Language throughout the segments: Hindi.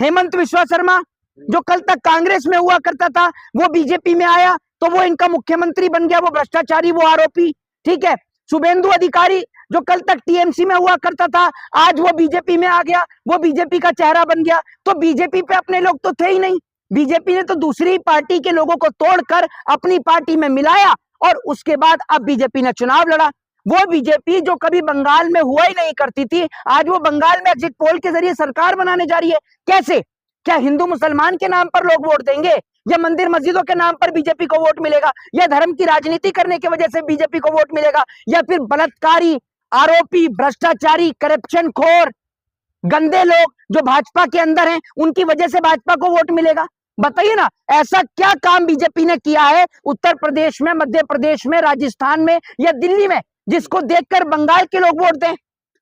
हेमंत विश्वा शर्मा जो कल तक कांग्रेस में हुआ करता था वो बीजेपी में आया तो वो इनका मुख्यमंत्री बन गया, वो भ्रष्टाचारी, वो आरोपी। ठीक है, शुभेंदु अधिकारी जो कल तक टीएमसी में हुआ करता था आज वो बीजेपी में आ गया, वो बीजेपी का चेहरा बन गया। तो बीजेपी पे अपने लोग तो थे ही नहीं, बीजेपी ने तो दूसरी पार्टी के लोगों को तोड़कर अपनी पार्टी में मिलाया और उसके बाद अब बीजेपी ने चुनाव लड़ा। वो बीजेपी जो कभी बंगाल में हुआ ही नहीं करती थी, आज वो बंगाल में एग्जिट पोल के जरिए सरकार बनाने जा रही है। कैसे? क्या हिंदू मुसलमान के नाम पर लोग वोट देंगे, या मंदिर मस्जिदों के नाम पर बीजेपी को वोट मिलेगा, या धर्म की राजनीति करने की वजह से बीजेपी को वोट मिलेगा, या फिर बलात्कारी, आरोपी, भ्रष्टाचारी, करप्शन खोर, गंदे लोग जो भाजपा के अंदर हैं उनकी वजह से भाजपा को वोट मिलेगा? बताइए ना, ऐसा क्या काम बीजेपी ने किया है उत्तर प्रदेश में, मध्य प्रदेश में, राजस्थान में या दिल्ली में जिसको देखकर बंगाल के लोग वोट दें?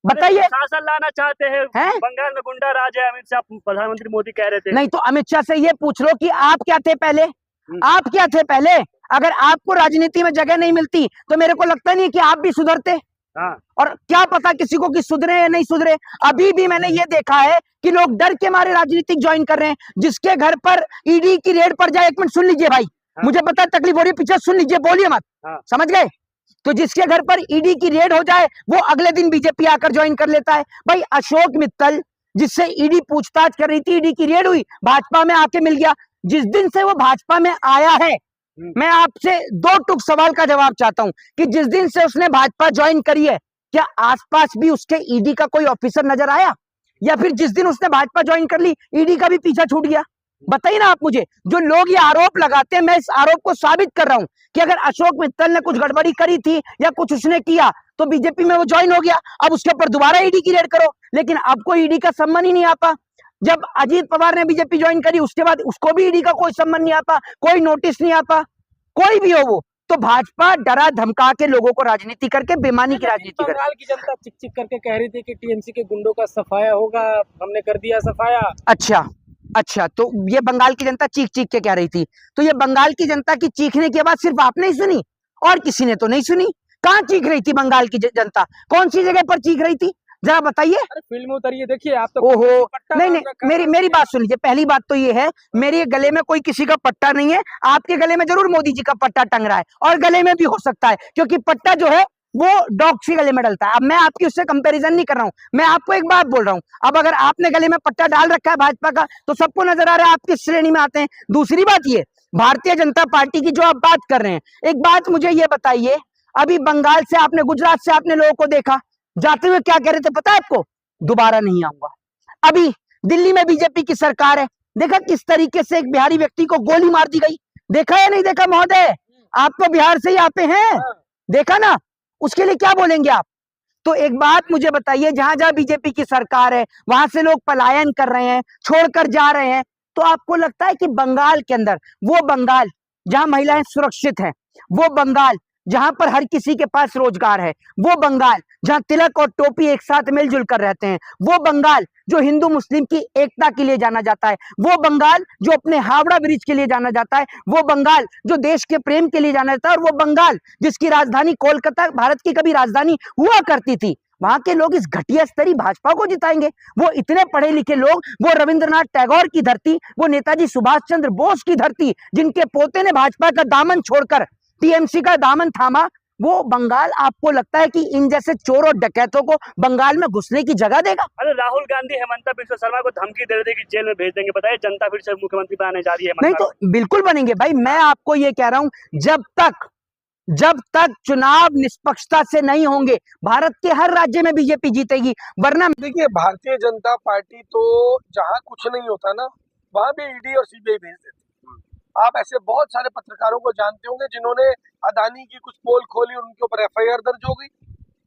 बताइए। शासन लाना चाहते हैं, बंगाल में गुंडा राज है, अमित शाह प्रधानमंत्री मोदी कह रहे थे। नहीं तो अमित शाह से ये पूछ लो कि आप क्या थे पहले, आप क्या थे पहले? अगर आपको राजनीति में जगह नहीं मिलती तो मेरे को लगता नहीं कि आप भी सुधरते। हाँ। और क्या पता किसी को कि सुधरे या नहीं सुधरे। अभी भी मैंने ये देखा है कि लोग डर के मारे राजनीतिक ज्वाइन कर रहे हैं। जिसके घर पर ईडी की रेड पड़ जाए, एक मिनट सुन लीजिए भाई, हाँ। मुझे पता है तकलीफ हो रही है, पीछे सुन लीजिए, बोलिए मत। हाँ। समझ गए? तो जिसके घर पर ईडी की रेड हो जाए वो अगले दिन बीजेपी आकर ज्वाइन कर लेता है। भाई अशोक मित्तल जिससे ईडी पूछताछ कर रही थी, ईडी की रेड हुई, भाजपा में आके मिल गया। जिस दिन से वो भाजपा में आया है, मैं आपसे दो टुक सवाल का जवाब चाहता हूं कि जिस दिन से उसने भाजपा ज्वाइन करी है क्या आसपास भी उसके ईडी का कोई ऑफिसर नजर आया, या फिर जिस दिन उसने भाजपा ज्वाइन कर ली ईडी का भी पीछा छूट गया? बताइए ना आप मुझे। जो लोग ये आरोप लगाते हैं, मैं इस आरोप को साबित कर रहा हूं कि अगर अशोक मित्तल ने कुछ गड़बड़ी करी थी या कुछ उसने किया तो बीजेपी में वो ज्वाइन हो गया, अब उसके ऊपर दोबारा ईडी की रेड करो। लेकिन आपको ईडी का सम्मान ही नहीं आता। जब अजीत पवार ने बीजेपी ज्वाइन करी उसके बाद उसको भी ईडी का कोई सम्मान नहीं आता, कोई नोटिस नहीं आता, कोई भी हो वो। तो भाजपा डरा धमका के लोगों को राजनीति करके बेईमानी की राजनीति कर। बंगाल की जनता चिक चिक करके कह रही थी कि टीएमसी के गुंडों का सफाया होगा, हमने कर दिया सफाया। अच्छा, तो ये बंगाल की जनता चीख चीख के कह रही थी। तो ये बंगाल की जनता की चीखने की आवाज सिर्फ आपने ही सुनी और किसी ने तो नहीं सुनी? कहाँ चीख रही थी बंगाल की जनता? कौन सी जगह पर चीख रही थी जरा बताइए। फील्ड में उतरिए, देखिए आप तो। ओहो, नहीं, मेरी बात सुन लीजिए। पहली बात तो ये है, मेरे गले में कोई किसी का पट्टा नहीं है। आपके गले में जरूर मोदी जी का पट्टा टंग रहा है और गले में भी हो सकता है, क्योंकि पट्टा जो है वो डॉग के गले में डलता है। अब मैं आपकी उससे कंपैरिजन नहीं कर रहा हूं, मैं आपको एक बात बोल रहा हूं। अब अगर आपने गले में पट्टा डाल रखा है भाजपा का तो सबको नजर आ रहा है आप किस श्रेणी में आते हैं। दूसरी बात ये, भारतीय जनता पार्टी की जो आप बात कर रहे हैं, एक बात मुझे ये बताइए, अभी बंगाल से आपने, गुजरात से आपने लोगों को देखा जाते हुए क्या कह रहे थे पता है आपको? दोबारा नहीं आऊंगा। अभी दिल्ली में बीजेपी की सरकार है, देखा किस तरीके से एक बिहारी व्यक्ति को गोली मार दी गई? देखा या नहीं देखा महोदय? आप तो बिहार से ही आते हैं, देखा ना? उसके लिए क्या बोलेंगे आप? तो एक बात मुझे बताइए, जहां जहां बीजेपी की सरकार है वहां से लोग पलायन कर रहे हैं, छोड़कर जा रहे हैं, तो आपको लगता है कि बंगाल के अंदर, वो बंगाल जहां महिलाएं सुरक्षित हैं, वो बंगाल जहां पर हर किसी के पास रोजगार है, वो बंगाल जहां तिलक और टोपी एक साथ मिलजुल कर रहते हैं, वो बंगाल जो हिंदू मुस्लिम की एकता के लिए जाना जाता है, वो बंगाल जो अपने हावड़ा ब्रिज के लिए जाना जाता है, वो बंगाल जो देश के प्रेम के लिए जाना जाता है, और वो बंगाल जिसकी राजधानी कोलकाता भारत की कभी राजधानी हुआ करती थी, वहां के लोग इस घटिया स्तरी भाजपा को जिताएंगे? वो इतने पढ़े लिखे लोग, वो रविंद्रनाथ टैगोर की धरती, वो नेताजी सुभाष चंद्र बोस की धरती, जिनके पोते ने भाजपा का दामन छोड़कर टीएमसी का दामन थामा, वो बंगाल आपको लगता है कि इन जैसे चोर और डकैतों को बंगाल में घुसने की जगह देगा? अरे राहुल गांधी हेमंत बिस्वा शर्मा को धमकी दे रहे थे कि जेल में भेज देंगे, बताइए जनता फिर से मुख्यमंत्री बनाने जा रही है। नहीं तो बिल्कुल बनेंगे भाई, मैं आपको ये कह रहा हूं, जब तक चुनाव निष्पक्षता से नहीं होंगे भारत के हर राज्य में बीजेपी जीतेगी, वरना देखिए भारतीय जनता पार्टी तो जहां कुछ नहीं होता ना वहां भी ईडी और सीबीआई भेज देती। आप ऐसे बहुत सारे पत्रकारों को जानते होंगे जिन्होंने अदानी की कुछ पोल खोली और उनके ऊपर एफआईआर दर्ज हो गई।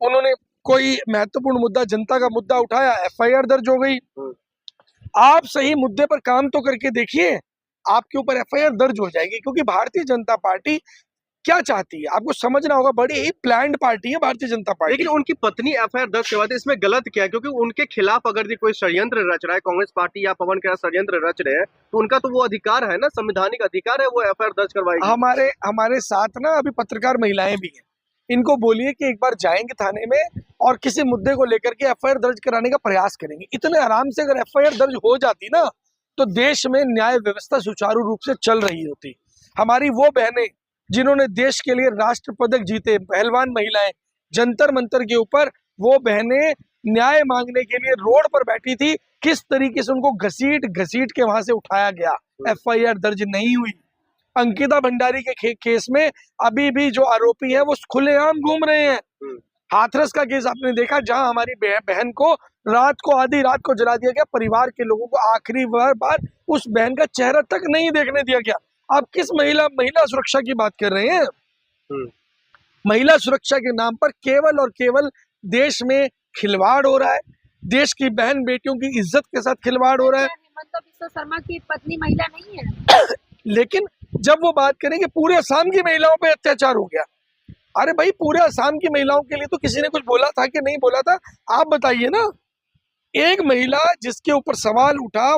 उन्होंने कोई महत्वपूर्ण मुद्दा, जनता का मुद्दा उठाया, एफआईआर दर्ज हो गई। आप सही मुद्दे पर काम तो करके देखिए, आपके ऊपर एफआईआर दर्ज हो जाएगी। क्योंकि भारतीय जनता पार्टी क्या चाहती है आपको समझना होगा, बड़ी ही प्लान्ड पार्टी है भारतीय जनता पार्टी। लेकिन उनकी पत्नी एफआईआर दर्ज करवाते, इसमें गलत क्या है? क्योंकि उनके खिलाफ अगर ये कोई षड्यंत्र रच रहा है, कांग्रेस पार्टी या पवन के षड्यंत्र रच रहे हैं, तो उनका तो वो अधिकार है ना, संवैधानिक अधिकार है, वो एफआईआर दर्ज करवाएगी। हमारे साथ ना अभी पत्रकार महिलाएं भी हैं, इनको बोलिए कि एक बार जाएंगे थाने में और किसी मुद्दे को लेकर के एफआईआर दर्ज कराने का प्रयास करेंगे। इतने आराम से अगर एफआईआर दर्ज हो जाती ना तो देश में न्याय व्यवस्था सुचारू रूप से चल रही होती। हमारी वो बहनें जिन्होंने देश के लिए राष्ट्र पदक जीते, पहलवान महिलाएं, जंतर मंतर के ऊपर वो बहनें न्याय मांगने के लिए रोड पर बैठी थी, किस तरीके से उनको घसीट घसीट के वहां से उठाया गया, FIR दर्ज नहीं हुई। अंकिता भंडारी के केस में अभी भी जो आरोपी है वो खुलेआम घूम रहे हैं। हाथरस का केस आपने देखा, जहां हमारी बहन को रात को आधी रात को जला दिया गया, परिवार के लोगों को आखिरी बार उस बहन का चेहरा तक नहीं देखने दिया गया। आप किस महिला सुरक्षा की बात कर रहे हैं? महिला सुरक्षा के नाम पर केवल और केवल देश में खिलवाड़ हो रहा है, देश की बहन बेटियों की इज्जत के साथ खिलवाड़ हो रहा है। हेमंत बिस्वा शर्मा की पत्नी महिला नहीं है। लेकिन जब वो बात करेंगे पूरे असम की महिलाओं पे अत्याचार हो गया, अरे भाई पूरे असम की महिलाओं के लिए तो किसी ने कुछ बोला था कि नहीं बोला था? आप बताइए ना। एक महिला जिसके ऊपर सवाल उठा